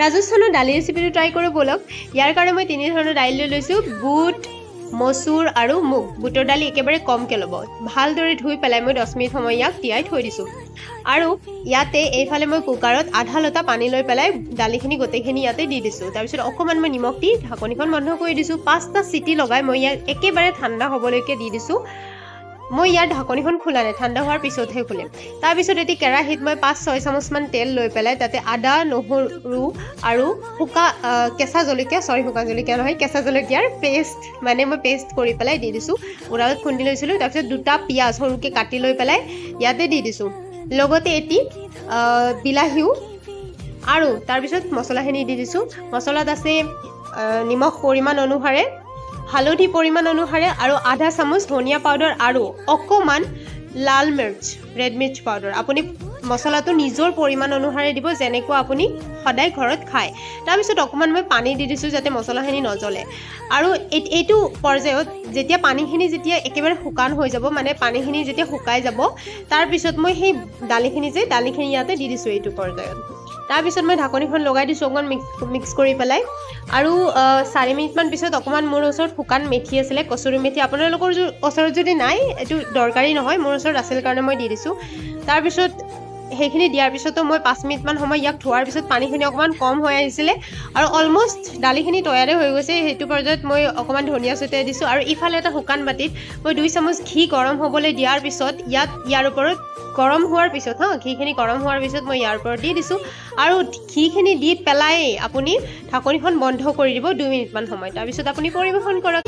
ৰাজস্থানৰ দালি ৰেচিপিটো ট্ৰাই কৰোঁ বলক। ইয়াৰ কাৰণে মই 3 ধৰণৰ দালি লৈ লৈছোঁ, বুট, মচুৰ আৰু মুগ। বুটৰ দালি একেবাৰে কমকৈ ল'ব। ভালদৰে ধুই পেলাই মই 10 মিনিট সময় ইয়াক তিয়াই থৈ দিছোঁ। আৰু ইয়াতে এইফালে মই কুকাৰত আধা লটা পানী লৈ পেলাই দালিখিনি গোটেইখিনি ইয়াতে দি দিছোঁ। তাৰপিছত অকণমান মই নিমখ দি ঢাকনিখন বন্ধ কৰি দিছোঁ। 5টা চিটি লগাই মই ইয়াক একেবাৰে ঠাণ্ডা হ'বলৈকে দি দিছোঁ। মই ইয়াৰ ঢাকনিখন খোলা নাই, ঠাণ্ডা হোৱাৰ পিছতহে খুলিম। তাৰপিছত এটি কেৰাহীত মই 5-6 চামুচমান তেল লৈ পেলাই তাতে আদা, নহৰু আৰু কেঁচা জলকীয়া নহয়, কেঁচা জলকীয়াৰ পেষ্ট মানে মই পেষ্ট কৰি পেলাই দি দিছোঁ। উৰালত খুন্দি লৈছিলোঁ। তাৰপিছত 2টা পিঁয়াজ সৰুকৈ কাটি লৈ পেলাই ইয়াতে দি দিছোঁ। লগতে এটি বিলাহীও আৰু তাৰপিছত মছলাখিনি দি দিছোঁ। মছলাত আছে নিমখ পৰিমাণ অনুসাৰে, হালধি পৰিমাণ অনুসাৰে আৰু আধা চামুচ ধনিয়া পাউডাৰ আৰু অকণমান লাল মিৰ্চ, ৰেড মিৰ্চ পাউডাৰ। আপুনি মছলাটো নিজৰ পৰিমাণ অনুসাৰে দিব, যেনেকুৱা আপুনি সদায় ঘৰত খায়। তাৰপিছত অকণমান মই পানী দি দিছোঁ যাতে মছলাখিনি নজ্বলে। আৰু এইটো পৰ্যায়ত যেতিয়া পানীখিনি একেবাৰে শুকান হৈ যাব, মানে পানীখিনি যেতিয়া শুকাই যাব, তাৰপিছত মই সেই দালিখিনি ইয়াতে দি দিছোঁ এইটো পৰ্যায়ত। তাৰপিছত মই ঢাকনিখন লগাই দিছোঁ অকণমান মিক্স কৰি পেলাই। আৰু 4 মিনিটমান পিছত অকণমান মোৰ ওচৰত শুকান মেথি আছিলে, কচুৰি মেথি। আপোনালোকৰ ওচৰত যদি নাই, এইটো দৰকাৰী নহয়, মোৰ ওচৰত আছিল কাৰণে মই দি দিছোঁ। তাৰপিছত সেইখিনি দিয়াৰ পিছতো মই 5 মিনিটমান সময় ইয়াক থোৱাৰ পিছত পানীখিনি অকণমান কম হৈ আহিছিলে আৰু অলমষ্ট দালিখিনি তৈয়াৰে হৈ গৈছে। সেইটো পৰ্যায়ত মই অকণমান ধনিয়া ছটিয়াই দিছোঁ। আৰু ইফালে এটা শুকান বাতিত মই 2 চামুচ ঘি গৰম হ'বলৈ দিয়াৰ পিছত ইয়াৰ ওপৰত গৰম হোৱাৰ পিছত ঘিখিনি গৰম হোৱাৰ পিছত মই ইয়াৰ ওপৰত দি দিছোঁ। আৰু ঘিখিনি দি পেলাই আপুনি ঢাকনিখন বন্ধ কৰি দিব 2 মিনিটমান সময়। তাৰপিছত আপুনি পৰিৱেশন কৰক।